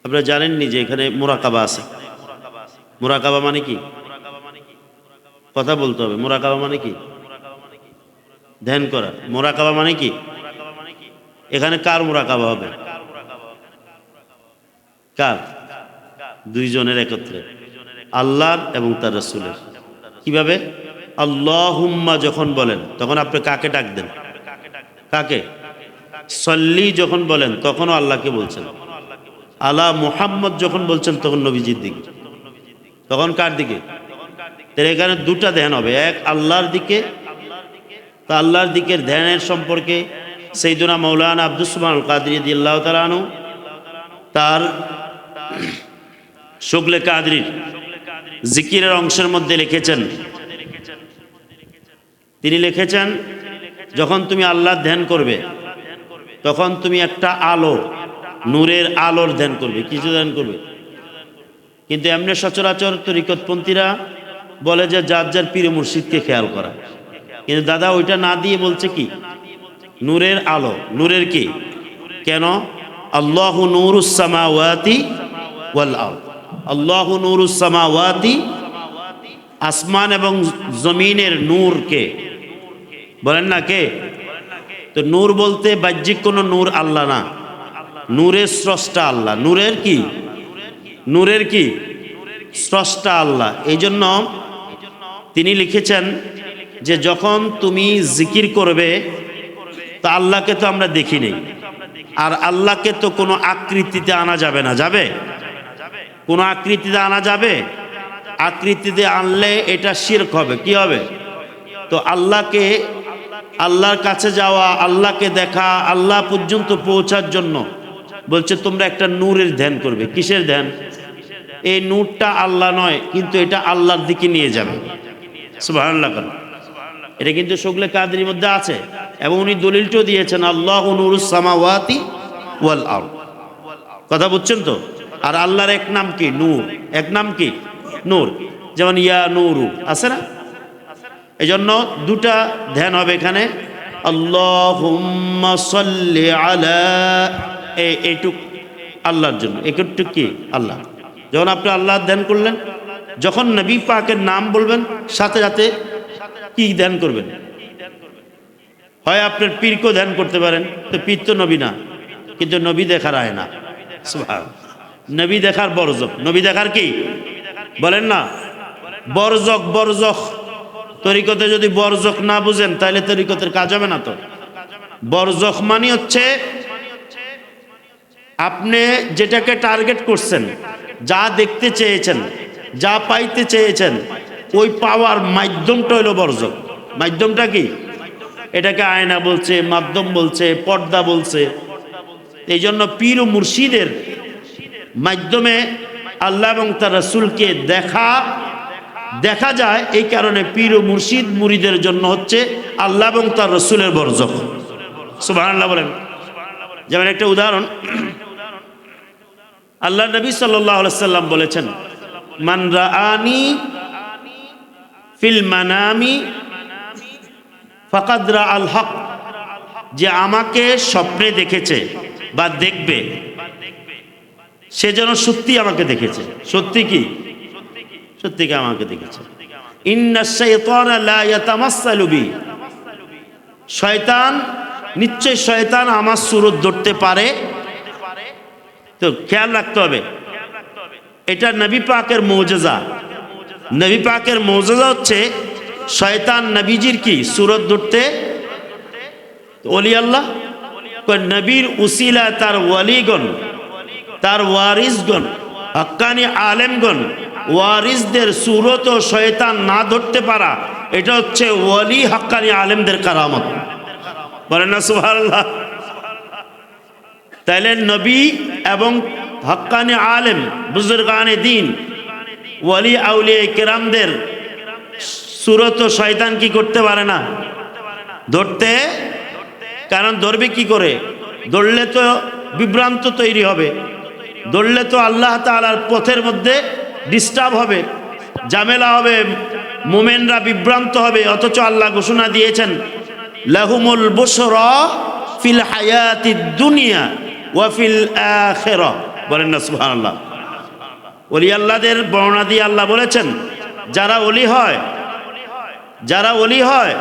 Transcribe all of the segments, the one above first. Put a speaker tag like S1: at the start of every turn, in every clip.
S1: আপনারা জানেননি যে এখানে মুরাকাবা আছে। মুরাকাবা মানে কি? কথা বলতে হবে। মুরাকাবা মানে কি? ধ্যান করা। মুরাকাবা মানে কি? এখানে কার মুরাকাবা হবে? কার? দুইজনের একত্রে, আল্লাহর এবং তার রাসূলের। কিভাবে? আল্লাহুম্মা যখন বলেন তখন আপনি কাকে ডাক দেন? কাকে? সল্লি যখন বলেন তখনও আল্লাহকে বলছেন। আলা মুহাম্মদ যখন বলছেন তখন নবীজির দিকে। তখন কার দিকে? তাহলে এখানে দুটা ধ্যান হবে, এক আল্লাহর দিকে। তা আল্লাহর দিকের ধ্যানের সম্পর্কে সাইয়্যিদুনা মাওলানা আব্দুস সুবহানুল কাদরি রাদিয়াল্লাহু তাআলা আনহু তার শুগলে কাদরির জিকিরের অংশের মধ্যে লিখেছেন। তিনি লিখেছেন, যখন তুমি আল্লাহর ধ্যান করবে তখন তুমি একটা আলো, নূরের আলোর ধ্যান করবে। কিছু ধ্যান করবে, কিন্তু এমনি সচরাচর তরিকতপন্থীরা বলে যে যার যার পীর মুর্শিদকে খেয়াল করা, কিন্তু দাদা ওইটা না দিয়ে বলছে কি? নূরের আলো। নূরের কি? কেন? আল্লাহু নূরুস সামাওয়াতি ওয়াল আরদ। আল্লাহু নূরুস সামাওয়াতি, আসমান এবং জমিনের নূর কে? বলেন না কে? তো নূর বলতে বাহ্যিক কোনো নূর আল্লাহ না, নূরের স্রষ্টা আল্লাহ। নূরের কি? নূরের কি? স্রষ্টা আল্লাহ। এই জন্য তিনি লিখেছেন যে যখন তুমি জিকির করবে, তা আল্লাহকে তো আমরা দেখি নেই, আর আল্লাহকে তো কোনো আকৃতিতে আনা যাবে না। যাবে? কোনো আকৃতিতে আনা যাবে? আকৃতিতে আনলে এটা শিরক হবে। কি হবে? তো আল্লাহকে, আল্লাহর কাছে যাওয়া, আল্লাহকে দেখা, আল্লাহ পর্যন্ত পৌঁছার জন্য বলছে তোমরা একটা নূরের ধ্যান করবে। কিসের ধ্যান? এই নূরটা আল্লাহ নয়, কিন্তু এটা আল্লাহর দিকে নিয়ে যাবে। সুবহানাল্লাহ। এটা কিন্তু শুগলে কাদরির মধ্যে আছে, এবং উনি দলিলটাও দিয়েছেন, আল্লাহু নূরুস সামাওয়াতি ওয়াল আরদ। কথা বুঝছেন তো? আর আল্লাহর এক নাম কি? নূর। এক নাম কি? নূর। যেমন ইয়া নূরু আছে না? এই জন্য দুটা ধ্যান হবে এখানে। আল্লাহুম্মা সাল্লি আলা, এইটুক আল্লাহর জন্য, একটু কি আল্লাহ। যখন আপনি আল্লাহর ধ্যান করলেন, যখন নবী পাকের নাম বলবেন সাথে সাথে কি ধ্যান করবেন? হয় আপনার পীরকেও ধ্যান করতে পারেন, তো পীর তো নবী না, কিন্তু নবী দেখার আয় না। সুবহানাল্লাহ। নবী দেখার বরজক। নবী দেখার কি? বলেন না, বরজক। বরজক তরিকতে যদি বরজক না বুঝেন তাহলে তরিকতের কাজ হবে না। তো বরজক মানে হচ্ছে আপনি যেটাকে টার্গেট করছেন, যা দেখতে চেয়েছেন, যা পাইতে চেয়েছেন, ওই পাওয়ার মাধ্যমটা হইল বরজক। মাধ্যমটা কি? এটাকে আয়না বলছে, মাধ্যম বলছে, পর্দা বলছে। এই জন্য পীর ও মুর্শিদের মাধ্যমে আল্লাহ এবং তার রাসূলকে দেখা যায়। এই কারণে পীর ও মুর্শিদ মুরিদের জন্য হচ্ছে আল্লাহ এবং তার রাসূলের বরজক। সুবহানাল্লাহ বলেন। যেমন একটা উদাহরণ, আল্লাহ নবী সাল্লাল্লাহু আলাইহি সাল্লাম বলেছেন, মান রাআনি ফিল মানামি ফাকাদ রাআল হক। যে আমাকে স্বপ্নে দেখেছে বা দেখবে, সে যেন সত্যি আমাকে দেখেছে। সত্যি কি? সত্যিকে আমাকে দেখেছে। ইন্নাশ শাইতানা লা ইয়াতামাসসালু বি। শয়তান, নিশ্চয় শয়তান আমার সুরত ধরতে পারে। তো খেয়াল রাখতে হবে, এটা নবী পাকের মুজিজা। নবী পাকের মুজিজা হচ্ছে শয়তান নবীজির কি সুরত ধরতে। ওলি আল্লাহ নবীর উসিলা তার ওয়ালিগণ, তার ওয়ারিসগণ, হক্কানি আলেমগণ, ওয়ারিসদের সুরত ও শয়তান না ধরতে পারা, এটা হচ্ছে ওয়ালি হক্কানি আলেমদের কারামত। বলেন না সুবহানাল্লাহ। তাইলে নবী এবং হক্কানি আলেম, বুজুর্গানে দ্বীন, ওয়ালি আউলিয়া কেরামদের সুরত ও শয়তান কি করতে পারে না? ধরতে। কারণ ধরবে কি করে? ধরলে তো বিভ্রান্ত তৈরি হবে, ধরলে তো আল্লাহ তাআলার পথের মধ্যে ডিস্টার্ব হবে, ঝামেলা হবে, মুমিনরা বিভ্রান্ত হবে। অথচ আল্লাহ ঘোষণা দিয়েছেন, লাহুমুল বুশরা ফিল হায়াতিদ দুনিয়া ওয়া ফিল আখিরাহ। বলেন না সুবহানাল্লাহ। ওলি আল্লাহদের বর্ণনা দিয়ে আল্লাহ বলেছেন, যারা ওলি হয়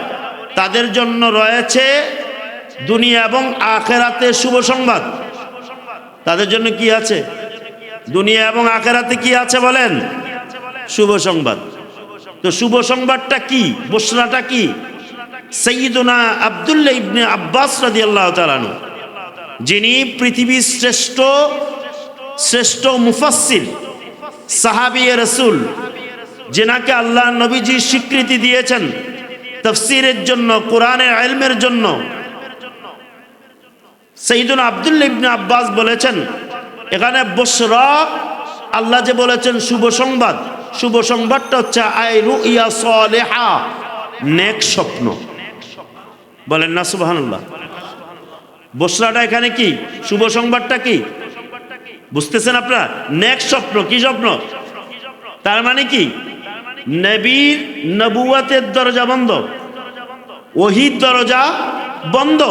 S1: তাদের জন্য রয়েছে দুনিয়া এবং আখিরাতে শুভ সংবাদ। তাদের জন্য কি আছে? দুনিয়া এবং আখিরাতে কি আছে বলেন? শুভ সংবাদ। তো শুভ সংবাদটা কি? বুশরাটা কি? সাইয়্যিদুনা আব্দুল্লাহ ইবনে আব্বাস রাদিয়াল্লাহু তাআলা আনহু, যিনি পৃথিবীর শ্রেষ্ঠ মুফাসসির সাহাবী রাসূল, যেনাকে আল্লাহ নবীজি স্বীকৃতি দিয়েছেন তাফসীরের জন্য, কোরআনের ইলমের জন্য, সাইয়্যিদুনা আব্দুল্লাহ ইবনে আব্বাস বলেছেন, এখানে বুশরা আল্লাহ যে বলেছেন শুভ সংবাদ, শুভ সংবাদটা হচ্ছে আই রুইয়া সালিহা, নেক স্বপ্ন। বলেন না সুবহানাল্লাহ। বুশরাটা এখানে কি? শুভ সংবাদটা কি বুঝতেছেন আপনারা? নেক স্বপ্ন। কি স্বপ্ন? তার মানে কি? নবীর নবুয়তের দরজা বন্ধ, ওহীর দরজা বন্ধ,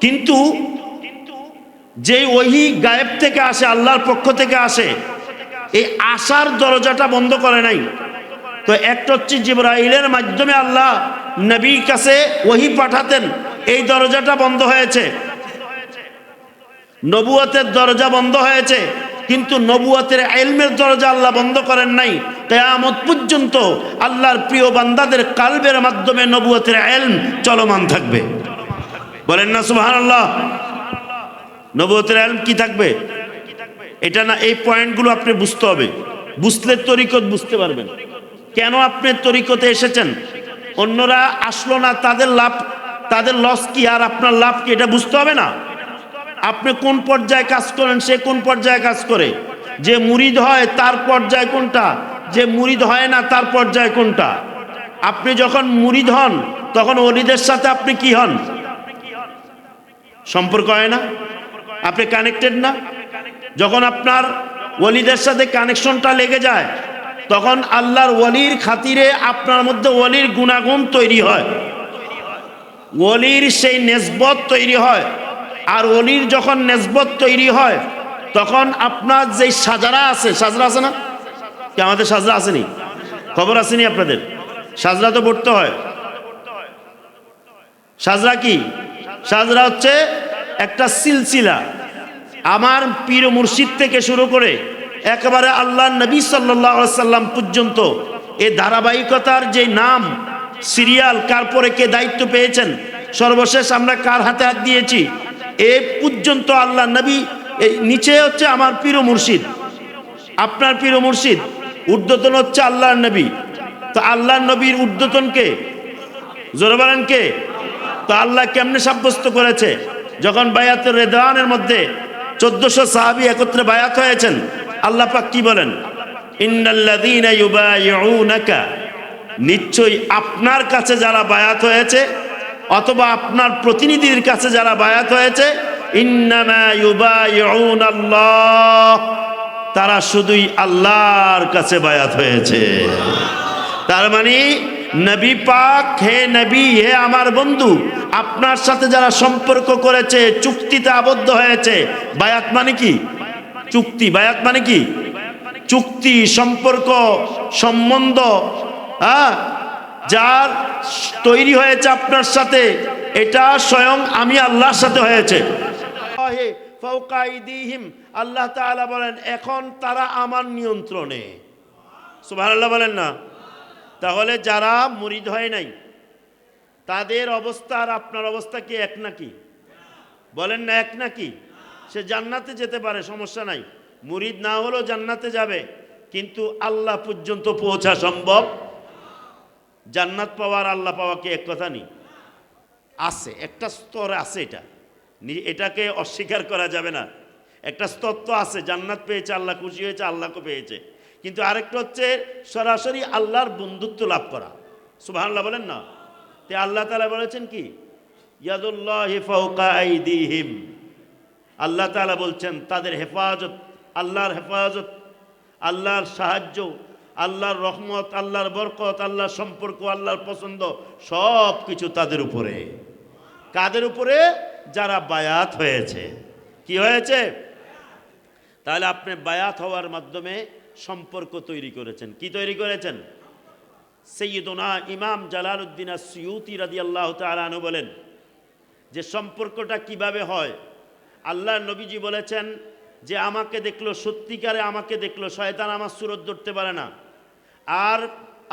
S1: কিন্তু যে ওহী গায়েব থেকে আসে, আল্লাহর পক্ষ থেকে আসে, এই আসার দরজাটা বন্ধ করে নাই। তো একটা হচ্ছে জিবরাইলের মাধ্যমে আল্লাহ নবীর কাছে ওহী পাঠাতেন, এই দরজাটা বন্ধ হয়েছে। নবুয়তের দরজা বন্ধ হয়েছে, কিন্তু নবুয়তের ইলমের দরজা আল্লাহ বন্ধ করেন নাই। কিয়ামত পর্যন্ত আল্লাহর প্রিয় বান্দাদের কালবের মাধ্যমে নবুয়তের ইলম চলমান থাকবে। বলেন না সুবহানাল্লাহ। নবুয়তের ইলম কি থাকবে? এটা না, এই পয়েন্টগুলো আপনি বুঝতে হবে। বুঝলে তরিকত বুঝতে পারবেন। কেন আপনি তরিকতে এসেছেন, অন্যরা আসলো না, তাদের লস কি আর আপনার লাভ কি, এটা বুঝতে হবে না? আপনি কোন পর্যায়ে কাজ করেন, সে কোন পর্যায়ে কাজ করে, যে মুরিদ হয় তার পর্যায় কোনটা, যে মুরিদ হয় না তার পর্যায় কোনটা। আপনি যখন মুরিদ হন তখন ওলিদের সাথে আপনি কি হন? সম্পর্ক হয় না? আপনি কানেক্টেড না? যখন আপনার ওলিদের সাথে কানেকশনটা লেগে যায়, তখন আল্লাহর ওলির খাতিরে আপনার মধ্যে ওলির গুণাগুণ তৈরি হয়, ওলির সেই নেসবত তৈরি হয়। আর ওলির যখন নেসবত তৈরি হয়, তখন আপনার যে সাজরা আছে না কি? আমাদের সাজরা আসেনি? খবর আসেনি আপনাদের? সাজরা তো পড়তে হয়। সাজরা কি? সাজরা হচ্ছে একটা সিলসিলা, আমার পীর মুর্শিদ থেকে শুরু করে একেবারে আল্লাহ নবী সাল্লাল্লাহু আলাইহি সাল্লাম পর্যন্ত এই ধারাবাহিকতার যে নাম, সিরিয়াল, কার পরে কে দায়িত্ব পেয়েছেন, সর্বশেষ আমরা কার হাতে হাত দিয়েছি, এ পর্যন্ত আল্লাহ নবী, নিচে হচ্ছে আমার পীর মুর্শিদ, আপনার পীর মুর্শিদ, ঊর্ধ্বতন হচ্ছে আল্লাহর নবী। তো আল্লাহর নবীর ঊর্ধ্বতন কে? জোরে বলেন কে? তো আল্লাহ কেমনে সাব্যস্ত করেছে? যখন বায়াতুর রিদওয়ানের মধ্যে 1400 সাহাবী একত্রে বায়াত হয়েছেন, আল্লাহ পাক কি বলেন? ইন্নাল্লাযীনা ইউবাইউনাকা, নিশ্চয়ই আপনার কাছে যারা বায়াত হয়েছে, অথবা আপনার প্রতিনিধির কাছে যারা বায়াত হয়েছে, ইন্নামা ইউবাইউনাল্লাহ, তারা শুধুই আল্লাহর কাছে বায়াত হয়েছে। তার মানে নবী পাক, হে নবী, হে আমার বন্ধু, আপনার সাথে যারা সম্পর্ক করেছে, চুক্তিতে আবদ্ধ হয়েছে। বায়াত মানে কি? চুক্তি। বায়াত মানে কি? চুক্তি, সম্পর্ক, সম্বন্ধ, যার তৈরি হয়েছে আপনার সাথে, এটা স্বয়ং আমি আল্লাহর সাথে হয়েছে। আল্লাহ তাআলা বলেন, এখন তারা আমার নিয়ন্ত্রণে। সুবহানাল্লাহ বলেন না? তাহলে যারা মুরিদ হয় নাই, তাদের অবস্থা আর আপনার অবস্থা কি এক নাকি? বলেন না এক নাকি? সে জান্নাতে যেতে পারে, সমস্যা নাই, মুরিদ না হলেও জান্নাতে যাবে, কিন্তু আল্লাহ পর্যন্ত পৌঁছা সম্ভব। জান্নাত পাওয়ার আল্লাহ পাওয়া কি এক কথা নেই? আছে, একটা স্তর আছে, এটাকে অস্বীকার করা যাবে না। একটা স্তর তো আছে, জান্নাত পেয়েছে, আল্লাহ খুশি হয়েছে, আল্লাহকে পেয়েছে, কিন্তু আরেকটা হচ্ছে সরাসরি আল্লাহর বন্ধুত্ব লাভ করা। সুবহানাল্লাহ বলেন না? তে আল্লাহ তাআলা বলেছেন কি? ইয়াদুল্লাহি ফাওকা আইদিহিম, আল্লাহ তাআলা বলছেন তাদের হেফাজত, আল্লাহর হেফাজত, আল্লাহর সাহায্য, আল্লাহর রহমত, আল্লাহর বরকত, আল্লাহর সম্পর্ক, আল্লাহর পছন্দ, সব কিছু তাদের উপরে। কাদের উপরে? যারা বায়াত হয়েছে। কি হয়েছে? তাহলে আপনি বায়াত হওয়ার মাধ্যমে সম্পর্ক তৈরি করেছেন। কি তৈরি করেছেন? সৈয়দনা ইমাম জালালউদ্দিন আস-সুয়ুতি রাদিয়াল্লাহু তাআলা আনহু বলেন যে সম্পর্কটা কিভাবে হয়। আল্লাহর নবীজি বলেছেন যে আমাকে দেখলো, সত্যিকারে আমাকে দেখলো, শয়তান আমার সুরত ধরতে পারে না। আর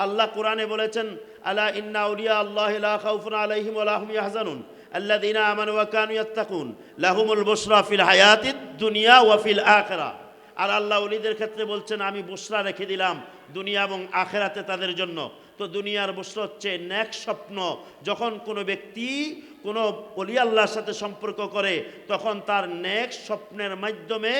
S1: আল্লাহ কোরআনে বলেছেন, আলা ইন্না আউলিয়া আল্লাহি লা খাউফুন আলাইহিম ওয়া লা হুম ইয়াহজানুন আল্লাযীনা আমানু ওয়া কানু ইয়াত্তাকুন লাহুমুল বুশরা ফিল হায়াতিদ দুনিয়া ওয়া ফিল আখিরাহ। আর আল্লাহ ওলিদের ক্ষেত্রে বলছেন আমি বুশরা রেখে দিলাম দুনিয়া এবং আখিরাতে তাদের জন্য। তো দুনিয়ার বুশরা হচ্ছে নেক স্বপ্ন। যখন কোনো ব্যক্তি কোনো ওলি আল্লাহর সাথে সম্পর্ক করে তখন তার নেক স্বপ্নের মাধ্যমে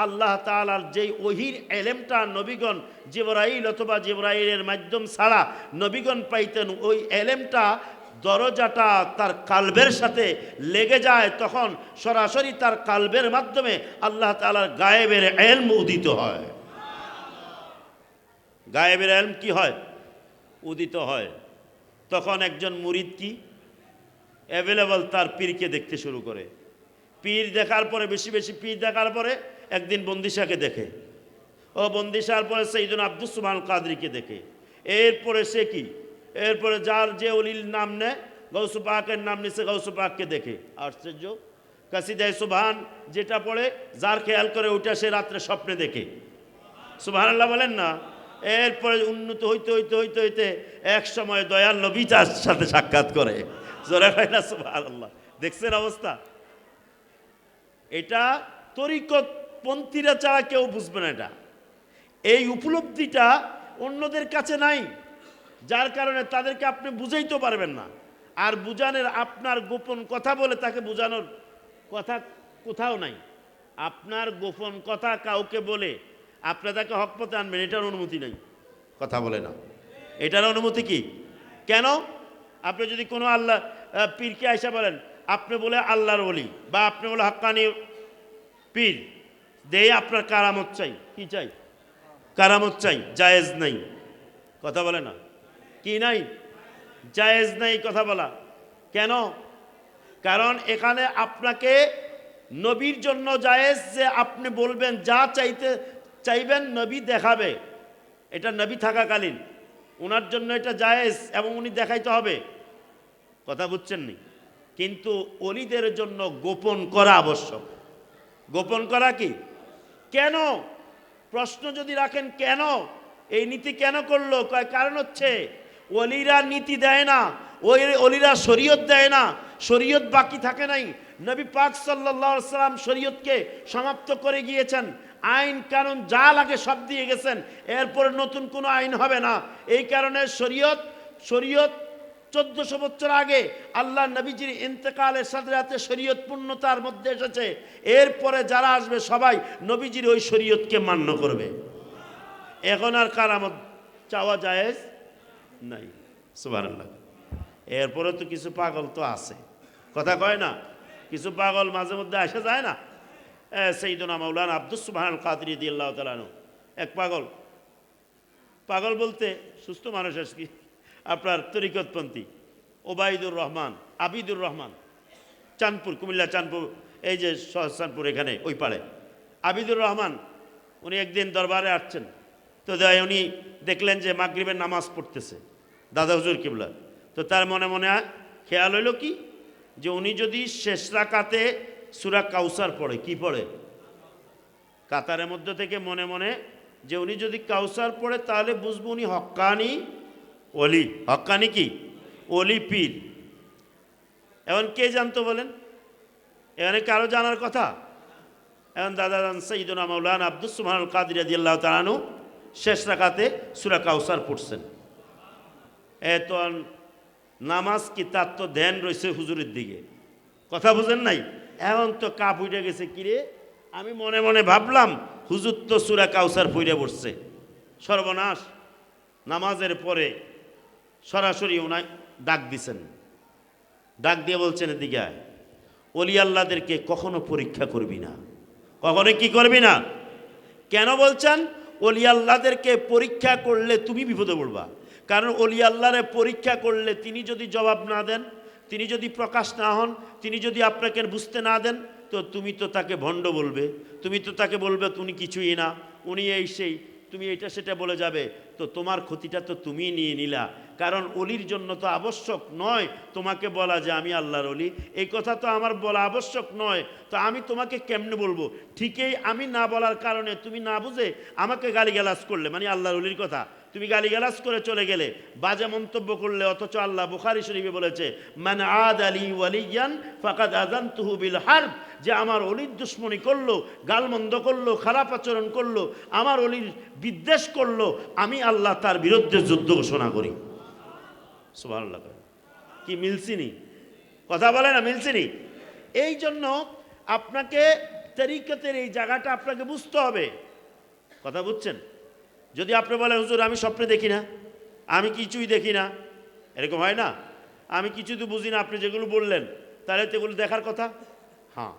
S1: আল্লাহ তাআলার যেই ওহির এলেমটা নবীগণ জিবরাইল অথবা জিবরাইলের মাধ্যম ছাড়া নবীগণ পাইতেন, ওই এলেমটা দরজাটা তার কালবের সাথে লেগে যায়, তখন সরাসরি তার কালবের মাধ্যমে আল্লাহ তাআলার গায়েবের ইলম উদিত হয়। গায়েবের ইলম কি হয়? উদিত হয়। তখন একজন মুরিদ কি অ্যাভেলেবল তার পীরকে দেখতে শুরু করে। পীর দেখার পরে বেশি বেশি পীর দেখার পরে একদিন বন্দিশাকে দেখে, ও বন্দিশার পরে সাইয়্যিদুনা আব্দুস সুবহান কাদরিকে দেখে। এরপরে সে কি, এরপরে যার যে অলির নাম নেয়, গৌস পাকের নাম নিছে, গৌস পাককে দেখে। আশ্চর্য! কাসিদায়ে সুবহান যেটা পড়ে, যার খেয়াল করে ওইটা সে রাত্রে স্বপ্নে দেখে। সুবহানাল্লাহ বলেন না। এরপরে উন্নত হইতে হইতে হইতে হইতে এক সময় দয়াল নবী তার সাথে সাক্ষাৎ করে। জোরে হয় না সুবহানাল্লাহ? দেখছেন অবস্থা? এটা তরিকত পন্থীরা ছাড়া কেউ বুঝবে না। এটা এই উপলব্ধিটা অন্যদের কাছে নাই, যার কারণে তাদেরকে আপনি বুঝাইতে পারবেন না। আর বুঝানোর আপনার গোপন কথা বলে তাকে বুঝানোর কথা কোথাও নাই। আপনার গোপন কথা কাউকে বলে আপনি তাকে হক পথে আনবেন, এটার অনুমতি নেই। কথা বলে না, এটার অনুমতি কি? কেন? আপনি যদি কোনো আল্লাহ পীরকে আইসা বলেন আপনি বলে আল্লাহর ওলি বা আপনি বলে হক্কানি পীর দেই, আপনার কারামত চাই। কি চাই? কারামত চাই। জায়েজ নাই। কথা বলে না, কি নাই? জায়েজ নাই কথা বলা। কেন? কারণ এখানে আপনাকে নবীর জন্য জায়েজ যে আপনি বলবেন যা চাইবেন নবী দেখাবে, এটা নবী থাকাকালীন ওনার জন্য এটা জায়েজ এবং উনি দেখাইতে হবে। কথা বুঝছেন নি? কিন্তু অলিদের জন্য গোপন করা আবশ্যক। গোপন করা কি? কেন? প্রশ্ন যদি রাখেন কেন এই নীতি কেন করলো, কারণ হচ্ছে অলিরা নীতি দেয় না, ওই অলিরা শরীয়ত দেয় না, শরীয়ত বাকি থাকে নাই। নবী পাক সাল্লাল্লাহু আলাইহি ওয়াসাল্লাম শরীয়তকে সমাপ্ত করে গিয়েছেন, আইন কানুন যা লাগে সব দিয়ে গেছেন, এরপরে নতুন কোনো আইন হবে না। এই কারণে শরীয়ত 1400 বছর আগে আল্লাহ নবীজির ইন্তেকালের সাথে সাথে শরীয়ত পূর্ণতার মধ্যে এসেছে। এরপরে যারা আসবে সবাই নবীজির ওই শরীয়তকে মান্য করবে। এখন আর কারামত চাওয়া জায়েজ নাই। সুবহানাল্লাহ। এরপরে তো কিছু পাগল তো আছে, কথা কয় না? কিছু পাগল মাঝে মধ্যে আসা যায় না। সাইয়্যিদুনা মাওলানা আব্দুস সুবহান কাদরি রাদিয়াল্লাহু তাআলা আনহু এক পাগল। পাগল বলতে সুস্থ মানুষ আর কি, আপনার তরিকতপন্থী ওবায়দুর রহমান, আবিদুর রহমান, চাঁদপুর, কুমিল্লা চাঁদপুর, এই যে চাঁদপুর এখানে ওই পাড়ে আবিদুর রহমান, উনি একদিন দরবারে আসছেন। তো উনি দেখলেন যে মাগরিবের নামাজ পড়তেছে দাদা হুজুর কিবলা। তো তার মনে মনে খেয়াল হইল কি, যে উনি যদি শেষ রাকাতে সূরা কাউসার পড়ে, কি পড়ে? কাতারের মধ্যে থেকে মনে মনে যে উনি যদি কাউসার পড়ে তাহলে বুঝবো উনি হক্কানি অলি। হক্কানি কি? অলি, পীর। এখন কে জানতো বলেন? এখানে কারো জানার কথা? এখন দাদা সাইয়্যিদুনা মাওলানা আব্দুস সুবহান কাদরি রাদিয়াল্লাহু তাআলা আনহু শেষ রাকাতে সূরা কাউসার পড়ছেন। এত নামাজ কি তার তো ধ্যান রয়েছে হুজুরের দিকে। কথা বুঝেন নাই? এখন তো কাপ উঠে গেছে, কিরে আমি মনে মনে ভাবলাম হুজুর তো সূরা কাউসার পড়ে পড়ছে। সর্বনাশ! নামাজের পরে সরাসরি ওনায় ডাক দিছেন, ডাক দিয়ে বলছেন এদিকে আয়, ওলি আল্লাহদেরকে কখনো পরীক্ষা করবি না। কখনো কি করবি না? কেন বলছেন? ওলি আল্লাহদেরকে পরীক্ষা করলে তুমি বিপদে পড়বা। কারণ ওলি আল্লাহরে পরীক্ষা করলে তিনি যদি জবাব না দেন, তিনি যদি প্রকাশ না হন, তিনি যদি আপনাকে বুঝতে না দেন, তো তো তুমি তো তাকে ভণ্ড বলবে, তুমি তো তাকে বলবে উনি কিছুই না, উনি এই সেই, তুমি এটা সেটা বলে যাবে, তো তোমার ক্ষতিটা তো তুমিই নিয়ে নিলা। কারণ অলির জন্য তো আবশ্যক নয় তোমাকে বলা যে আমি আল্লাহর অলি, এই কথা তো আমার বলা আবশ্যক নয়, তো আমি তোমাকে কেমনে বলবো? ঠিকই আমি না বলার কারণে তুমি না বুঝে আমাকে গালিগালাজ করলে, মানে আল্লাহর অলির কথা তুমি গালিগালাজ করে চলে গেলে, বাজে মন্তব্য করলে, অথচ আল্লাহ বুখারী শরীফে বলেছে মান আদ আলী ওয়ালিয়ান ফাকাদ আযানতুহু বিল হারব, যে আমার অলির দুশমনি করলো, গালমন্দ করলো, খারাপ আচরণ করলো, আমার অলির বিদ্বেষ করলো, আমি আল্লাহ তার বিরুদ্ধে যুদ্ধ ঘোষণা করি। সুবহানাল্লাহ। কি মিলছিনি? কথা বলে না, মিলছিনি? এই জন্য আপনাকে তরিকতের এই জায়গাটা আপনাকে বুঝতে হবে। কথা বুঝছেন? যদি আপনি বলেন হুজুর আমি স্বপ্নে দেখি না, আমি কিছুই দেখি না, এরকম হয় না, আমি কিছু তো বুঝি না, আপনি যেগুলো বললেন তাহলে তো এগুলো দেখার কথা। হ্যাঁ,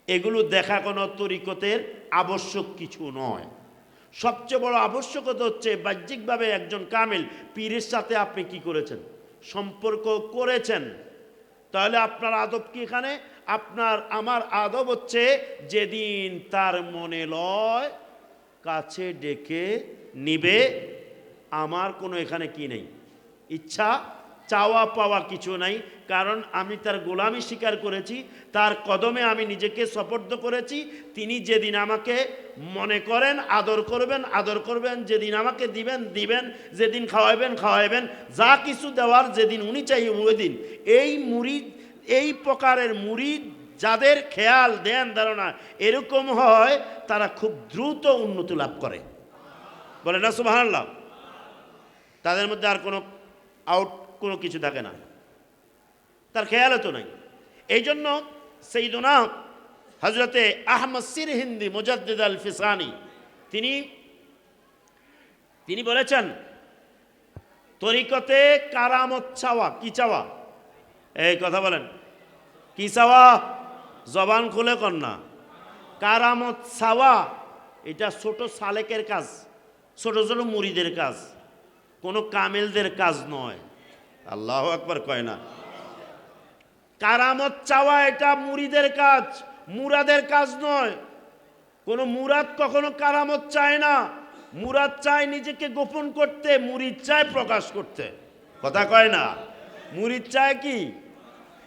S1: এগুলো দেখা কোনো তরিকতের আবশ্যক কিছু নয়। সবচেয়ে বড় আবশ্যকতা হচ্ছে বাহ্যিকভাবে একজন কামেল পীরের সাথে আপনি কি করেছেন? সম্পর্ক করেছেন। তাহলে আপনার আদব কি এখানে? আপনার আমার আদব হচ্ছে যেদিন তার মনে লয় কাছে ডেকে নিবে, আমার কোনো এখানে কি নেই, ইচ্ছা চাওয়া পাওয়া কিছু নাই, কারণ আমি তার গোলামি স্বীকার করেছি, তার কদমে আমি নিজেকে সোপর্দ করেছি। তিনি যেদিন আমাকে মনে করেন আদর করবেন, আদর করবেন, যেদিন আমাকে দিবেন দিবেন, যেদিন খাওয়াবেন খাওয়াবেন, যা কিছু দেওয়ার যেদিন উনি চাইবেন ওই দিন। এই মুরিদ, এই প্রকারের মুরিদ যাদের খেয়াল দেন ধারণা এরকম হয়, তারা খুব দ্রুত উন্নতি লাভ করে। বলে না সুবহানাল্লাহ? তাদের মধ্যে আর কোনো কোনো কিছু থাকে না, তার খেয়াল তো নাই। এই জন্য সাইয়্যিদুনা হযরতে আহমদ সিরহিন্দি মুজাদ্দিদ আল ফিসানি তিনি বলেছেন তরিকতে কারামত চাওয়া, কি চাওয়া? এই কথা বলেন, কি চাওয়া? জবান খুলে কর না। কারামত চাওয়া এটা ছোট সালেকের কাজ, ছোট ছোট মুরিদের কাজ, কোনো কামেলদের কাজ নয়। আল্লাহু আকবার কয় না? কারামত চাওয়া এটা মুরিদের কাজ, মুরাদের কাজ নয়। কোনো মুরাদ কখনো কারামত চায় না। মুরাদ চায় নিজেকে গোপন করতে, মুরিদ চায় প্রকাশ করতে। কথা কয় না? মুরিদ চায় কি?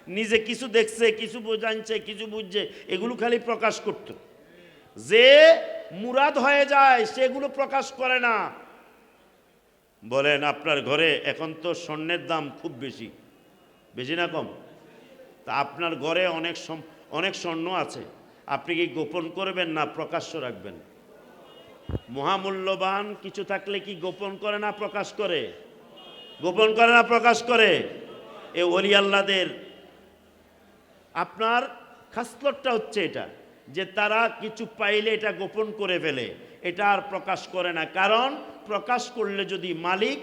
S1: নিজে কিছু দেখছে, কিছু জানছে, কিছু বুঝছে, এগুলো খালি প্রকাশ করত। যে মুরাদ হয়ে যায় সেগুলো প্রকাশ করে না। বলেন আপনার ঘরে এখন তো স্বর্ণের দাম খুব বেশি, বেশি না কম? তা আপনার ঘরে অনেক স্বর্ণ আছে, আপনি কি গোপন করবেন না প্রকাশ্য রাখবেন? মহামূল্যবান কিছু থাকলে কি গোপন করে না প্রকাশ করে? গোপন করে না প্রকাশ করে? এ ওলি আল্লাহদের আপনার খাসলতটা হচ্ছে এটা, যে তারা কিছু পাইলে এটা গোপন করে ফেলে, এটা আর প্রকাশ করে না। কারণ প্রকাশ করলে যদি মালিক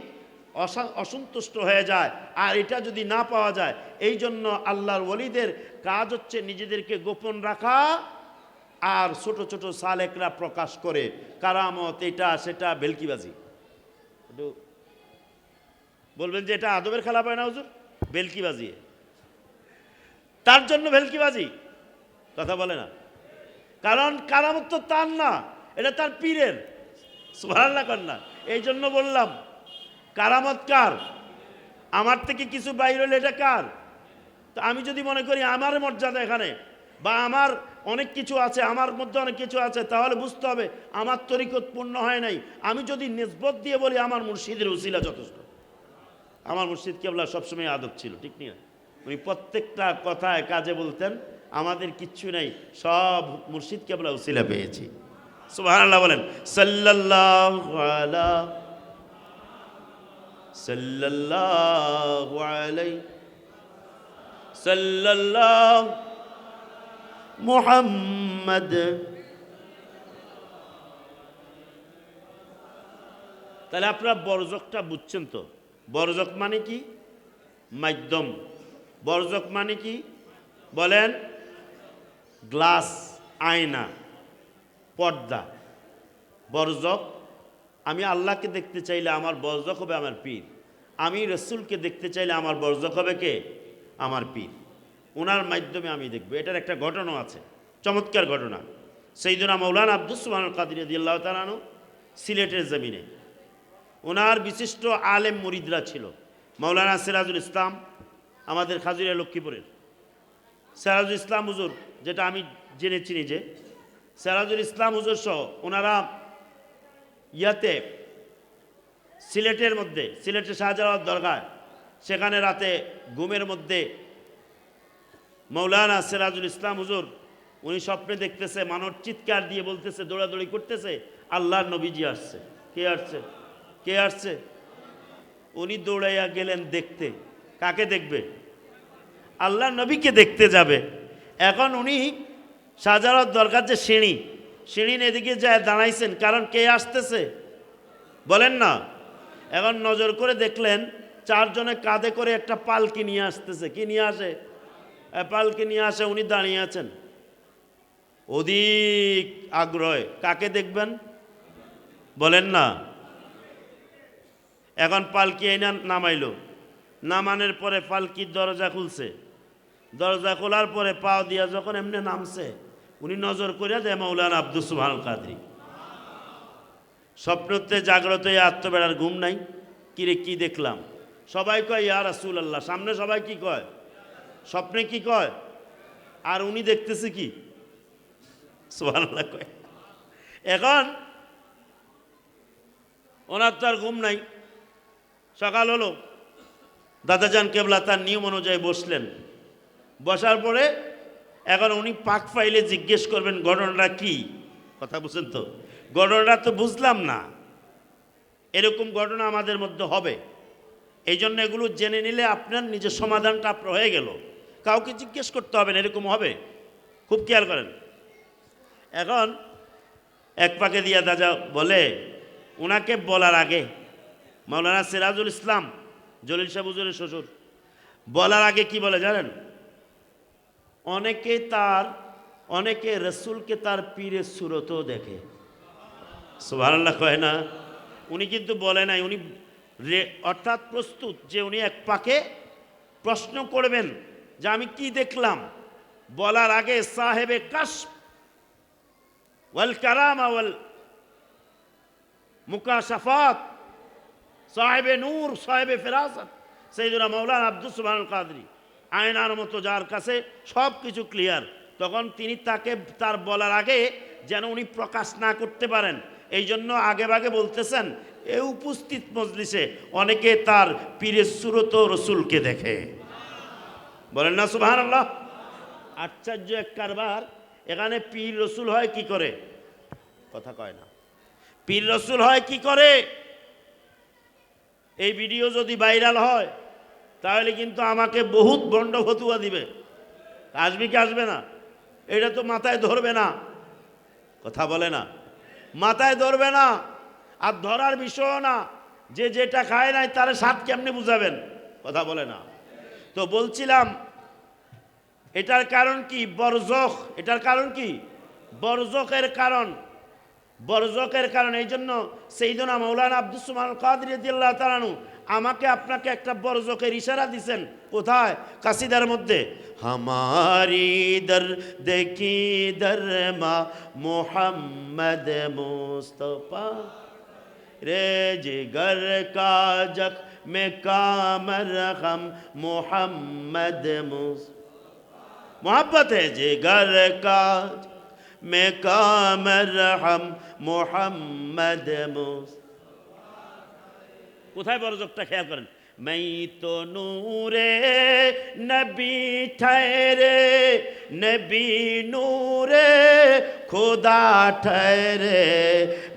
S1: অসন্তুষ্ট হয়ে যায়, আর এটা যদি না পাওয়া যায়, এই জন্য আল্লাহর ওলিদের কাজ হচ্ছে নিজেদেরকে গোপন রাখা, আর ছোট ছোট সালেকরা প্রকাশ করে কারামত এটা সেটা বেলকিবাজি। একটু বলবেন যে এটা আদবের খেলা পায় না হুজুর, বেলকিবাজি, তার জন্য ভেলকিবাজি। কথা বলে না? কারণ কারামত তো তার না, এটা তার পীরের। সুবহানাল্লাহ কর না? এই জন্য বললাম কারামত কার? আমার থেকে কিছু বাইর হলে এটা কার? তো আমি যদি মনে করি আমার মর্যাদা এখানে, বা আমার অনেক কিছু আছে, আমার মধ্যে অনেক কিছু আছে, তাহলে বুঝতে হবে আমার তরিকত পূর্ণ হয় নাই। আমি যদি নিসবত দিয়ে বলি আমার মুর্শিদের উসিলা যথেষ্ট। আমার মুর্শিদ কেবলা সবসময় আদব ছিল, ঠিক না? উনি প্রত্যেকটা কথায় কাজে বলতেন আমাদের কিচ্ছু নাই, সব মুর্শিদ কেবলা উসিলা পেয়েছি। সুবহানাল্লাহ বলেন। সাল্লাল্লাহু আলা সাল্লাল্লাহু আলাইহি সাল্লাল্লাহু মুহাম্মদ। তাহলে আপনারা বরজকটা বুঝছেন তো? বরজক মানে কি? মাধ্যম। বরজক মানে কি বলেন? গ্লাস, আয়না, পর্দা। বরজক, আমি আল্লাহকে দেখতে চাইলে আমার বরজক হবে আমার পীর। আমি রসুলকে দেখতে চাইলে আমার বরজক হবে কে? আমার পীর। ওনার মাধ্যমে আমি দেখব। এটার একটা ঘটনা আছে, চমৎকার ঘটনা। সাইয়েদুনা মাওলানা আব্দুস সুবহানুল কাদের রাদিয়াল্লাহু তাআলা আনহু সিলেটের জমিনে ওনার বিশিষ্ট আলেম মুরিদরা ছিল। মাওলানা সিরাজুল ইসলাম আমাদের খাজুরিয়া লক্ষ্মীপুরের সিরাজুল ইসলাম হুজুর, যেটা আমি জেনে চিনি, যে সিরাজুল ইসলাম হুজুর সহ ওনারা ইয়াতে সিলেটের মধ্যে, সিলেটের শাহজালাল দরগায়, সেখানে রাতে ঘুমের মধ্যে মাওলানা সিরাজুল ইসলাম হুজুর উনি স্বপ্নে দেখতেছে মানুষ চিৎকার দিয়ে বলতেছে, দৌড়াদৌড়ি করতেছে, আল্লাহর নবীজি আসছে। কে আসছে? কে আসছে? উনি দৌড়াইয়া গেলেন দেখতে। কাকে দেখবে? আল্লাহর নবীকে দেখতে যাবে। এখন উনি শাহজালাল দরগার যে সিঁড়ির এদিকে যায় দাঁড়াইছেন, কারণ কে আসতেছে বলেন না। এখন নজর করে দেখলেন চারজনে কাঁধে করে একটা পালকি নিয়ে আসতেছে। কি নিয়ে আসে? পালকি নিয়ে আসে। উনি দাঁড়িয়ে আছেন অধিক আগ্রহে। কাকে দেখবেন বলেন না। এখন পালকি এনে নামাইল। নামানোর পরে পালকির দরজা খুলছে। দরজা খোলার পরে পাও দিয়া যখন এমনি নামছে, উনি নজর করিয়া দেয় মাওলানা আব্দুস সুবহানুল কাদরি। স্বপ্নতে জাগ্রত আত্মবেড়ার ঘুম নাই। কিরে কি দেখলাম? সবাই কয় ইয়া রাসূলুল্লাহ। সামনে সবাই কি কয়? স্বপ্নে কি কয়? আর উনি দেখতেছে কি? সুবহানাল্লাহ কয়। এখন ওনার তো আর ঘুম নাই। সকাল হলো, দাদাজান কেবলা তার নিয়ম অনুযায়ী বসলেন। বসার পরে এখন উনি পাক ফাইলে জিজ্ঞেস করবেন ঘটনাটা কি। কথা বুঝছেন তো? ঘটনাটা তো বুঝলাম না। এরকম ঘটনা আমাদের মধ্যে হবে। এই জন্য এগুলো জেনে নিলে আপনার নিজের সমাধানটা আপনার হয়ে গেল। কাউকে জিজ্ঞেস করতে হবে না, এরকম হবে। খুব খেয়াল করেন। এখন এক পাকে দিয়া দাদা বলে, ওনাকে বলার আগে মাওলানা সিরাজুল ইসলাম জলিল শাহ হুজুরের শ্বশুর বলার আগে কি বলে জানেন? অনেকে রসুলকে তার পীরের সুরতও দেখে। সুবহানাল্লাহ কয় না? উনি কিন্তু বলে নাই, উনি অর্থাৎ প্রস্তুত যে উনি এক পাকে প্রশ্ন করবেন যে আমি কি দেখলাম। বলার আগে সাহেবে কাশফ ওয়াল কারামা ওয়াল মুকাশাফাত, সাহেবে নূর, সাহেবে ফেরাসত সাইয়েদুনা মাওলানা আব্দুস সুবহানুল কাদরি, আয়নার মতো যার কাছে সব কিছু ক্লিয়ার। তখন তিনি তার বলার আগে যেন উনি প্রকাশ না করতে পারেন, এই জন্য আগে ভাগে বলতেছেন এই উপস্থিত মজলিসে অনেকে তার পীরের সুরত রসুলকে দেখে। বলেন না সুবহানাল্লাহ। আশ্চর্য এক কারবার। এখানে পীর রসুল হয় কি করে? কথা কয় না। পীর রসুল হয় কি করে? এই ভিডিও যদি ভাইরাল হয় তাহলে কিন্তু আমাকে বহুত বন্ড ফতুয়া দিবে। আসবে কি আসবে না? এটা তো মাথায় ধরবে না। কথা বলে না, মাথায় ধরবে না। আর ধরার বিষয় না যে যেটা খায় নাই তার স্বাদ কেমনে বুঝাবেন? কথা বলে না। তো বলছিলাম এটার কারণ কি? বরজখ। এটার কারণ কি? বরজখের কারণ। বরজখের কারণ। এই জন্য সাইয়েদুনা মাওলানা আব্দুস সুবহানুল কাদরি রাদিয়াল্লাহু তাআলা আনহু আমাকে আপনাকে একটা বরজখের ইশারা দিছেন। কোথায়? কাসিদার মধ্যে। হামারি দর্দ কি দরমা মুহাম্মদ মুস্তাফা রে জিগর কা জख्म का मरहम मुहम्मद मुस्ताफा। मोहब्बत है जिगर का में का मरहम मुहम्मद मुस्ताफा। কোথায় বরজখটা খেয়াল করেন। मैं तो नूरे नबी ठहरे, नबी नूरे खुदा ठहरे।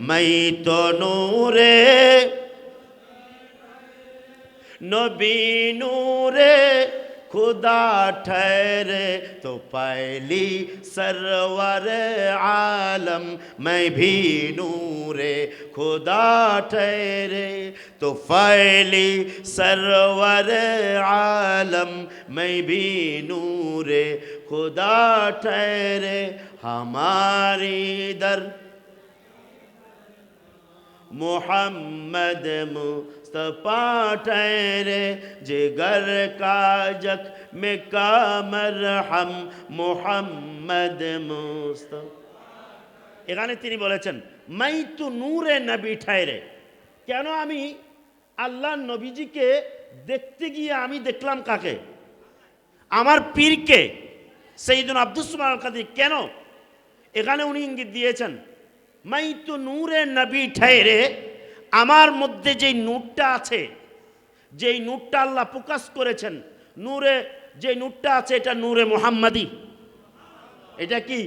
S1: मैं तो नूरे नबी नूरे खुदा ठहरे, तो पहली सरवर आलम मैं भी नूरे खुदा ठहरे, तो पहली सरवर आलम मैं भी नूरे खुदा ठहरे। हमारी दर मोहम्मद मुस्तफा ठहरे जिगर का जख्म का मरहम मोहम्मद मुस्तफा। এখানে তিনি বলেছেন মাই তু নূরে নবী ঠায়রে, কেন আমি আল্লাহর নবীজিকে দেখতে গিয়ে আমি দেখলাম কাকে? আমার পীরকে সৈয়দুনা আব্দুস সামাদ আল কাদরি। কেন? এখানে উনি ইঙ্গিত দিয়েছেন মাই তু নূরে নবী ঠায়রে, আমার মধ্যে যেই নূরটা আছে, যেই নূরটা আল্লাহ প্রকাশ করেছেন, নূরে যে নূরটা আছে এটা নূরে মুহাম্মাদি। এটা কি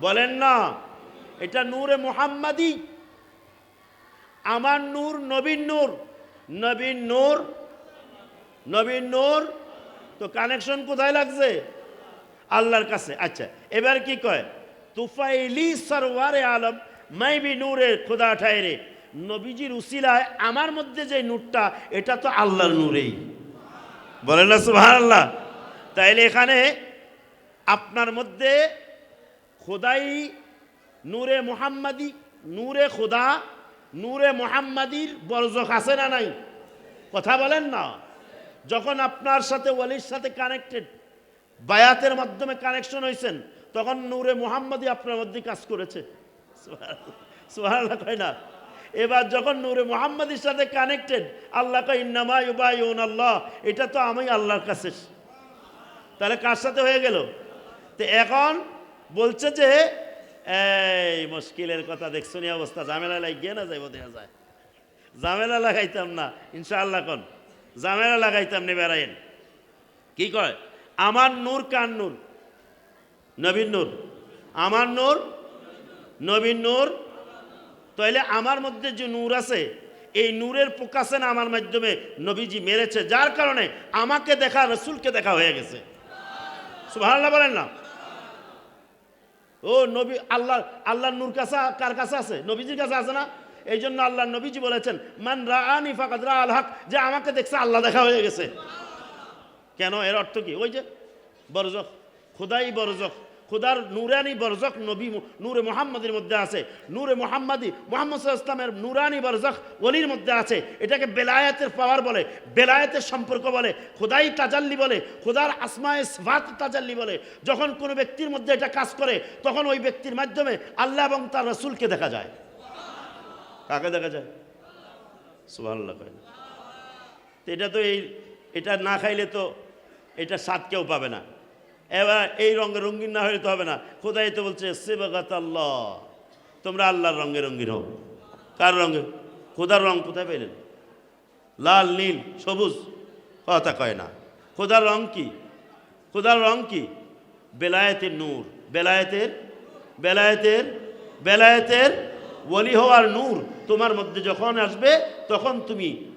S1: বলেন না? এটা নূরে মুহাম্মাদি। আমার নূর নবীর নূর, নবীর নূর, নবীর নূর। তো কানেকশন কোথায় লাগছে? আল্লাহর কাছে। আচ্ছা, এবার কি কয়? তুফাইলি সরওয়ারে আলম মাই বি নূরে খুদা ঠায়রে, নবীজির উসিলায় আমার মধ্যে যে নূরটা এটা তো আল্লাহর নূরেই। বলেন না সুবহানাল্লাহ? তাইলে এখানে আপনার মধ্যে খোদাই নূরে মুহাম্মাদি, নূরে খোদা, নূরে মুহাম্মাদির বরজক আছে না নাই? কথা বলেন না। যখন আপনার সাথে ওয়ালির সাথে কানেক্টেড, বায়াতের মাধ্যমে কানেকশন হয়েছেন, তখন নূরে মুহাম্মাদি আপনার মধ্যে কাজ করেছে। সুবহানাল্লাহ কয় না? এবার যখন নূরে মুহাম্মাদির সাথে কানেক্টেড, আল্লাহ কয় ইন্নামা ইউবাইউনাল্লাহ, এটা তো আমি আল্লাহর কাছে। তাহলে কার সাথে হয়ে গেল? তো এখন বলছে যে এই মুশকিলের কথা দেখছো নি অবস্থা, ঝামেলা লাগিয়ে না যাইব, দেখা যায় ঝামেলা লাগাইতাম না ইনশাআল্লাহ। কোন ঝামেলা লাগাইতাম নি? বেড়াইন কি কয়? আমার নূর কার নূর? নবীর নূর। আমার নূর নবীর নূর। তাইলে আমার মধ্যে যে নূর আছে, এই নূরের প্রকাশন আমার মাধ্যমে নবীজি মেরেছে, যার কারণে আমাকে দেখা রসুলকে দেখা হয়ে গেছে। সুবহানাল্লাহ বলেন না? ও নবী, আল্লাহর নূর কাছে কার কাছে আছে? নবীজির কাছে আছে না? এই জন্য আল্লাহ নবীজি বলেছেন মান রাআনি ফাকাদ রাআল হক, যে আমাকে দেখছে আল্লাহ দেখা হয়ে গেছে। কেন? এর অর্থ কি? ওই যে বরজক, খুদাই বরজক, খুদার নূরানি বরজক নবী নূরে মুহাম্মাদের মধ্যে আছে। নূরে মুহাম্মাদি মুহাম্মদ সাল্লাল্লাহু আলাইহি ওয়াসাল্লামের নূরানি বরজক ওলির মধ্যে আছে। এটাকে বেলায়েতের পাওয়ার বলে, বেলায়েতের সম্পর্ক বলে, খুদাই তাজাল্লি বলে, খুদার আসমায়ে সিফাত তাজাল্লি বলে। যখন কোনো ব্যক্তির মধ্যে এটা কাজ করে, তখন ওই ব্যক্তির মাধ্যমে আল্লাহ এবং তার রাসূলকে দেখা যায়। কাকে দেখা যায়? সুবহানাল্লাহ। এটা তো এটা না খাইলে তো এটা স্বাদ কেউ পাবে না। এবার এই রঙে রঙিন না হলে তো হবে না। খোদাই তো বলছে সিবগাত আল্লাহ, তোমরা আল্লাহর রঙে রঙিন হও। কার রঙে? খোদার রং কোথায় পেলেন? লাল, নীল, সবুজ কথা কয় না। খোদার রং কি? খোদার রং কি? বেলায়েতের নূর, বেলায়েতের বেলায়েতের বেলায়েতের ওলি হওয়ার নূর তোমার মধ্যে যখন আসবে,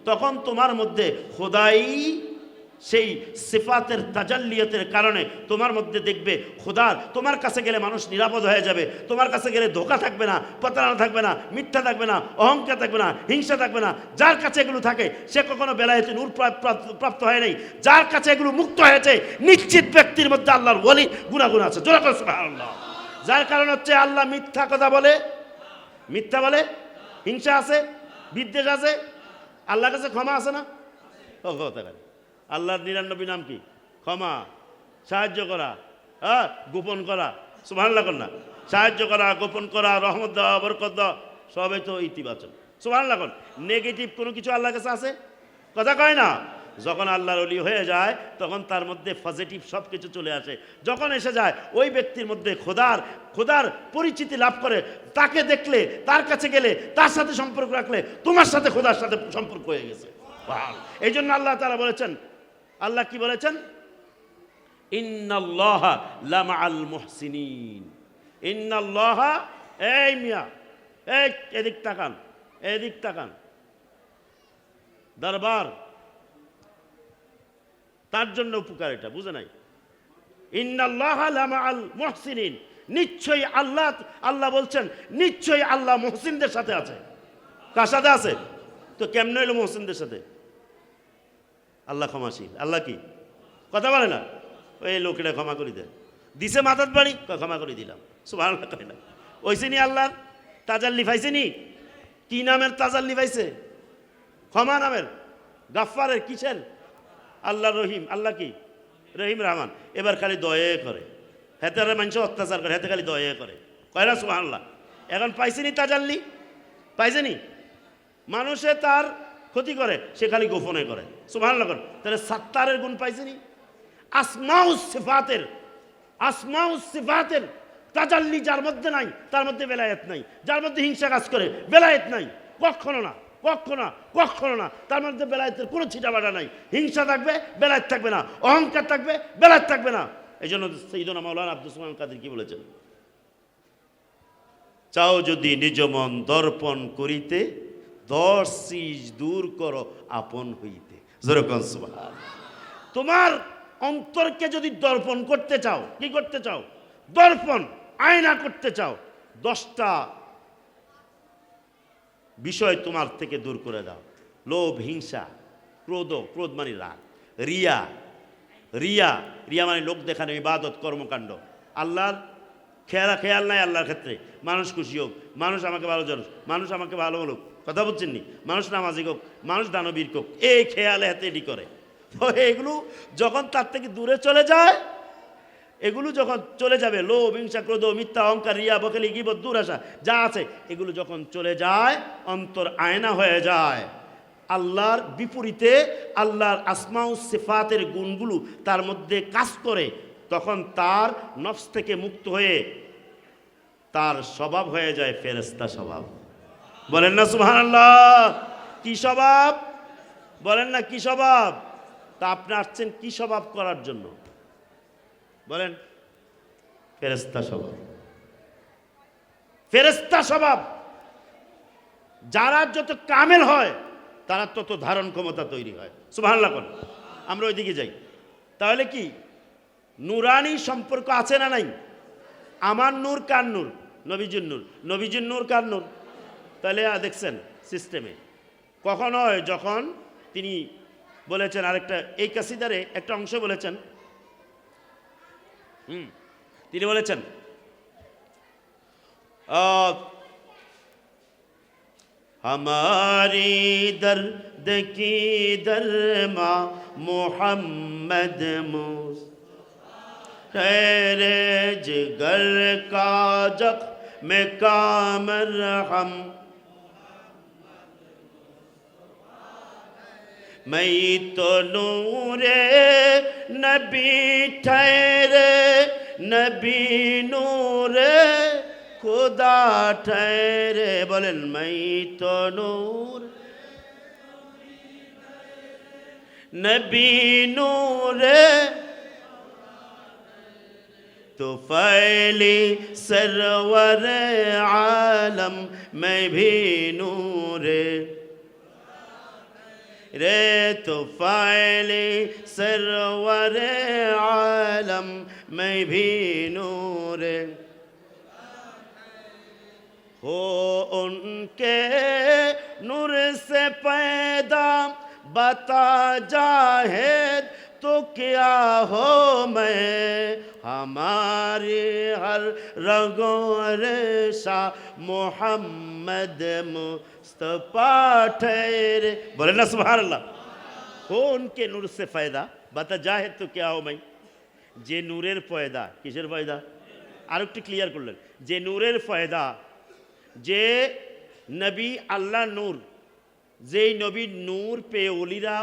S1: তখন তোমার মধ্যে খোদাই সেই সিফাতের তাজাল্লিয়াতের কারণে তোমার মধ্যে দেখবে খোদার। তোমার কাছে গেলে মানুষ নিরাপদ হয়ে যাবে, তোমার কাছে গেলে ধোঁকা থাকবে না, প্রতারণা থাকবে না, মিথ্যা থাকবে না, অহংকার থাকবে না, হিংসা থাকবে না। যার কাছে এগুলো থাকে সে কখনো বেলায়েতে নূর প্রাপ্ত হয় নাই। যার কাছে এগুলো মুক্ত হয়েছে, নিশ্চিত ব্যক্তির মধ্যে আল্লাহর ওলি গুণাগুণ আছে। জোরে করে সুবহানাল্লাহ। যার কারণ হচ্ছে আল্লাহ মিথ্যা কথা বলে, মিথ্যা বলে, হিংসা আছে, বিদ্বেষ আছে। আল্লাহর কাছে ক্ষমা আছে না? আল্লাহর 99 নাম কি? ক্ষমা, সাহায্য করা, গোপন করা। সুবহানাল্লাহ না? সাহায্য করা, গোপন করা, রহমত দেওয়া, বরকত দেওয়া, সবই তো ইতিবাচক। সুবহানাল্লাহ। নেগেটিভ কোনো কিছু আল্লাহর কাছে আছে? কথা কয় না। যখন আল্লাহর ওলি হয়ে যায়, তখন তার মধ্যে পজিটিভ সব কিছু চলে আসে। যখন এসে যায় ওই ব্যক্তির মধ্যে খোদার পরিচিতি লাভ করে, তাকে দেখলে, তার কাছে গেলে, তার সাথে সম্পর্ক রাখলে তোমার সাথে খোদার সাথে সম্পর্ক হয়ে গেছে। এই জন্য আল্লাহ তাআলা বলেছেন, আল্লাহ কি বলেছেন? ইন্নাল্লাহা লামাআল মুহসিনিন। ইন্নাল্লাহা, এই মিয়া, এই এদিক তাকান, এদিক তাকান, দরবার তার জন্য উপকার, এটা বুঝে নাই? ইন্নাল্লাহা লামাআল মুহসিনিন, নিশ্চয়ই আল্লাহ বলছেন নিশ্চয়ই আল্লাহ মুহসিনদের সাথে আছে। কার সাথে আছে? তো কেমনে হইল মুহসিনদের সাথে? আল্লাহ ক্ষমাশীল। আল্লাহ কি কথা বলে না? ওই লোকেরা ক্ষমা করে দেয়, দিছে মাথার বাড়ি, ক্ষমা করে দিলাম। সুবহানাল্লাহ কয় না? ওইসিনি আল্লাহর তাজাল্লি পাইছেনি? কি নামের তাজাল্লি পাইছে? ক্ষমা নামের, গাফফারের, কিসের? আল্লাহ রহিম। আল্লাহ কি? রহিম রহমান। এবার খালি দয়ে করে, হেতে মানুষ অত্যাচার করে, হেতে খালি দয়ে করে, কয়রা সুবহানাল্লাহ। এখন পাইছেনি তাজাল্লি? পাইছেনি? মানুষে তার ক্ষতি করে, সে খালি গোপনে করে, সুবহানাল্লাহ করে। তাহলে সাত্তারের গুণ পাইছেনি? আসমাউস সিফাতের তাজাল্লি যার মধ্যে নাই, তার মধ্যে বেলায়েত নাই। যার মধ্যে হিংসা কাজ করে, বেলায়েত নাই, কখনো না, কখনো না। তার মধ্যে বেলায়েতের কোনো ছিটাবাটা নাই। হিংসা থাকবে, বেলায়েত থাকবে না। অহংকার থাকবে, বেলায়েত থাকবে না। এই জন্য সাইয়্যিদুনা মাওলানা আব্দুস সামাদ কাদের কি বলেছেন? চাও যদি নিজ মন দর্পণ করিতে, 10 সিজ দূর করো আপন হইতে। যেরকম সুবহান। তোমার অন্তরকে যদি দর্পণ করতে চাও, কি করতে চাও? দর্পণ, আয়না করতে চাও, 10টা বিষয় তোমার থেকে দূর করে দাও। লোভ, হিংসা, ক্রোধ মানে রাগ, রিয়া মানে লোক দেখানো, ইবাদত, কর্মকাণ্ড। আল্লাহর খেয়াল নাই আল্লাহর ক্ষেত্রে। মানুষ খুশি হোক, মানুষ আমাকে ভালো জানুক, মানুষ আমাকে ভালো বলুক, কথা বুঝছেন নি? মানুষ নামাজি হোক, মানুষ দানবীর হোক, এই খেয়ালে হাতে এটি করে। তো এগুলো যখন তার থেকে দূরে চলে যায়, এগুলো যখন চলে যাবে, লোভ, হিংসা, ক্রোধ, মিথ্যা, অহংকার, রিয়া, বখালি, গীবত, দুরাশা যা আছে, এগুলো যখন চলে যায়, অন্তর আয়না হয়ে যায়। আল্লাহর বিপরীতে আল্লাহর আসমাউস সিফাতের গুণগুলো তার মধ্যে কাজ করে, তখন তার নফস থেকে মুক্ত হয়ে তার স্বভাব হয়ে যায় ফেরেশতা স্বভাব। বলেন না সুবহানাল্লাহ? কি স্বভাব? বলেন না কি স্বভাব? তা আপনি আসছেন কি স্বভাব করার জন্য? বলেন, ফেরেশতা স্বভাব। ফেরেশতা স্বভাব যারা যত কামেল হয়, তারা তত ধারণ ক্ষমতা তৈরি হয়। সুবহানাল্লাহ বলেন। আমরা ওইদিকে যাই। তাহলে কি নূরানি সম্পর্ক আছে না নাই? আমার নূর কার নূর? নবীজির নূর। নবীজির নূর কার নূর? তাহলে দেখছেন সিস্টেমে কখন হয়? যখন তিনি বলেছেন, আরেকটা এই কাসিদারে একটা অংশ বলেছেন, তিনি বলেছেন हमारी दर्द की दरमा मोहम्मद तेरे जिगर का जख्म का मरहम मैं तो नूरे नबी ठहरे नबी नूरे खुदा ठहरे। बोलें मैं तो नूर नबी नूरे तो फैली सरवर आलम मैं भी नूरे रे तो फैली सरवर आलम मैं भी नूरे हो उनके नूर से पैदा बता जाहिद तो क्या हो मैं हमारी हर रगों रेशा मोहम्मद मुस्तफा ठहरे। बोले ना सुभान अल्लाह। हो उनके नूर से फायदा बता जाहिद तो क्या हो मैं। जे नूरेर पयदा, किसेर पयदा? আর একটু ক্লিয়ার করলেন যে নূরের ফয়দা, যে নবী আল্লাহ নূর, যেই নবীর নূর পেয়ে ওলিরা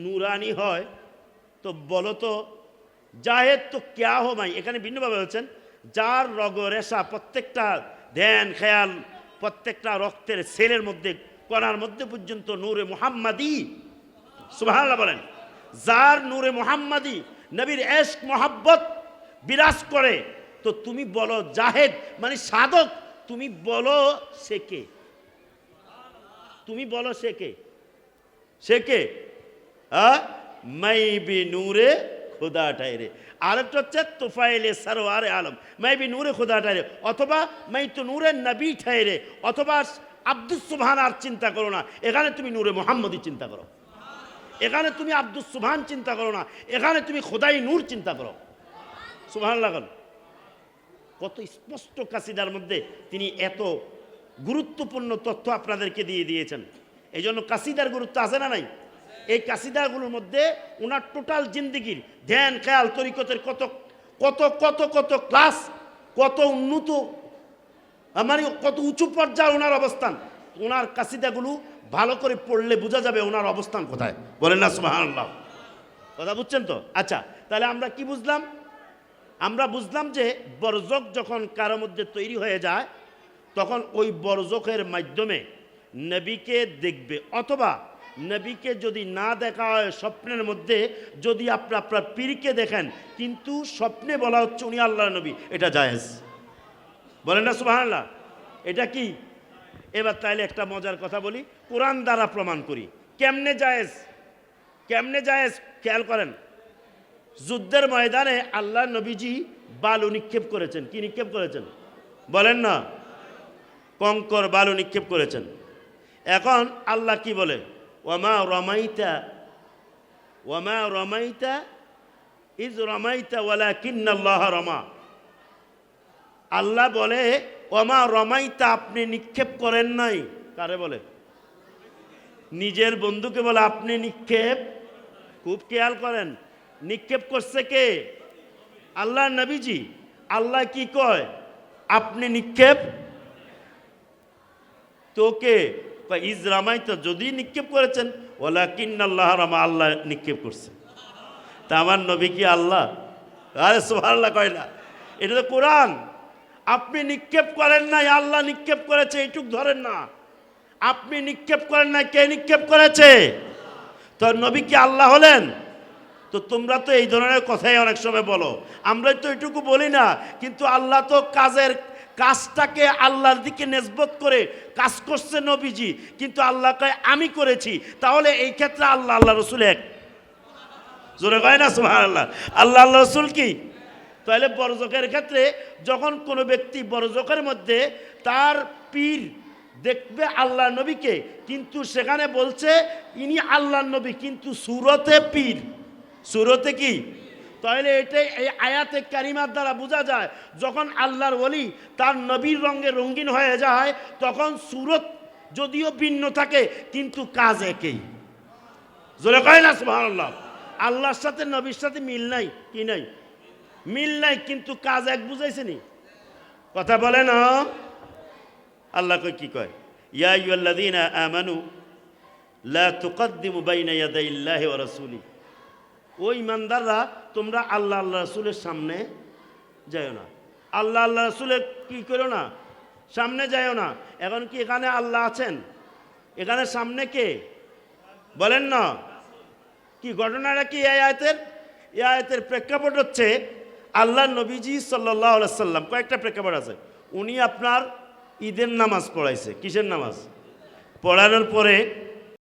S1: নূরানি হয়, তো বলো তো জাহেদ তো ক্যা হো ভাই। এখানে ভিন্নভাবে বলছেন, যার রগ রেশা, প্রত্যেকটা ধ্যান খেয়াল, প্রত্যেকটা রক্তের সেলের মধ্যে, কণার মধ্যে পর্যন্ত নূরে মুহাম্মাদি। সুবহানাল্লাহ বলেন। যার নূরে মুহাম্মাদি, নবীর ইশক মোহাব্বত বিরাজ করে, তো তুমি বলো জাহেদ মানে সাধক, তুমি বলো সে কে? তুমি বলো সে কে? সে কে? মাই বি নূরে খুদা ঠায়রে। আরেকটা হচ্ছে তুফাইলে সরওয়ারে আলম মাই বি নূরে খুদা ঠায়রে, অথবা মাই তো নূরে নবী ঠায়রে, অথবা আব্দুস সুবহান। আর চিন্তা করো না, এখানে তুমি নূরে মুহাম্মদি চিন্তা করো, এখানে তুমি আব্দুস সুবহান চিন্তা করো না, এখানে তুমি খোদাই নূর চিন্তা করো। সুবহানাল্লাহ। কত স্পষ্ট কাসিদার মধ্যে তিনি এত গুরুত্বপূর্ণ তথ্য আপনাদেরকে দিয়ে দিয়েছেন। এই জন্য কাসিদার গুরুত্ব আছে না নাই? এই কাসিদাগুলোর মধ্যে ওনার টোটাল জিন্দিগির ধ্যান খেয়াল তরিকতের কত কত কত কত ক্লাস, কত উন্নত, মানে কত উঁচু পর্যায়ে ওনার অবস্থান। ওনার কাসিদাগুলো ভালো করে পড়লে বোঝা যাবে ওনার অবস্থান কোথায়। বলেন না সুবহানাল্লাহ? কথা বুঝছেন তো? আচ্ছা, তাহলে আমরা কি বুঝলাম? আমরা বুঝলাম যে বরজক যখন কারোর মধ্যে তৈরি হয়ে যায় তখন ওই বরজকের মাধ্যমে নবীকে দেখবে, অথবা নবীকে যদি না দেখা হয় স্বপ্নের মধ্যে যদি আপনার পীরকে দেখেন কিন্তু স্বপ্নে বলা হচ্ছে উনি আল্লাহর নবী, এটা জায়েজ। বলেন না সুবহানাল্লাহ? এটা কি? এবার তাইলে একটা মজার কথা বলি, কোরআন দ্বারা প্রমাণ করি কেমনে জায়েজ, কেমনে জায়েজ। খেয়াল করেন, যুদ্ধের ময়দানে আল্লাহ নবীজি বালু নিক্ষেপ করেছেন। কি নিক্ষেপ করেছেন বলেন না? কঙ্কর বালু নিক্ষেপ করেছেন। এখন আল্লাহ কি বলে? ওয়ামা রমাইতা ওয়ামা রমাইতা ইজ রমাইতা ওয়ালাকিন্নাল্লাহ রমা। আল্লাহ বলে ওয়ামা রমাইতা, আপনি নিক্ষেপ করেন নাই। কারে বলে? নিজের বন্ধুকে বলে আপনি নিক্ষেপ। খুব খেয়াল করেন, নিক্ষেপ করছে কে? আল্লাহ নবীজি। আল্লাহ কি কয়? আপনি নিক্ষেপ। তোকে ইজ রামাইতা, যদি নিক্ষেপ করেছেন, ওয়ালাকিন্নাল্লাহ রামা, আল্লাহ নিক্ষেপ করছে। তা আমার নবী কি আল্লাহ? আরে সুবহানাল্লাহ কয় না? এটা তো কোরআন। আপনি নিক্ষেপ করেন নাই, আল্লাহ নিক্ষেপ করেছে, এইটুক ধরেন না। আপনি নিক্ষেপ করেন নাই, কে নিক্ষেপ করেছে? তো নবী কি আল্লাহ হলেন? তো তোমরা তো এই ধরনের কথাই অনেক সময় বলো, আমরা তো এটুকু বলি না। কিন্তু আল্লাহ তো কাজটাকে আল্লাহর দিকে নেসবত করে কাজ করছে নবীজি, কিন্তু আল্লাহ কয় আমি করেছি। তাহলে এই ক্ষেত্রে আল্লাহ আল্লাহ রসুল এক। জোরে কয় না সুবহানাল্লাহ? আল্লাহ আল্লাহ রসুল কি? তাহলে বরজকের ক্ষেত্রে যখন কোনো ব্যক্তি বরজকের মধ্যে তার পীর দেখবে আল্লাহ নবীকে, কিন্তু সেখানে বলছে ইনি আল্লাহ নবী, কিন্তু সুরতে পীর। সুরতে কি? তাহলে এটাই এই আয়াতে কারিমার দ্বারা বোঝা যায় যখন আল্লাহর ওলি তার নবীর রঙে রঙিন হয়ে যায় তখন সুরত যদিও ভিন্ন থাকে কিন্তু কাজ একই। জোরে কয় না সুবহানাল্লাহ? আল্লাহর সাথে নবীর সাথে মিল নাই। কি নাই? মিল নাই, কিন্তু কাজ এক। বুঝাইছে নি? কথা বলে না? আল্লাহ কয় কি কয়? ইয়া আইয়ুহাল্লাযীনা আমানু লা তুকদ্দিমু বাইনা ইয়াদাইল্লাহি ওয়া রাসূলি। ও ইমানদাররা, তোমরা আল্লাহ আল্লাহ রাসূলের সামনে যাইও না। আল্লাহ আল্লাহ রাসূলের কি করো না? সামনে যাইও না। এখন কি এখানে আল্লাহ আছেন? এখানে সামনে কে? বলেন না? কি ঘটনাটা কি? এই আয়াতের প্রেক্ষাপট হচ্ছে আল্লাহ নবীজি সাল্লাল্লাহু আলাইহি সাল্লাম, কয়েকটা প্রেক্ষাপট আছে। উনি আপনার ঈদের নামাজ পড়াইছে। কিসের নামাজ? পড়ানোর পরে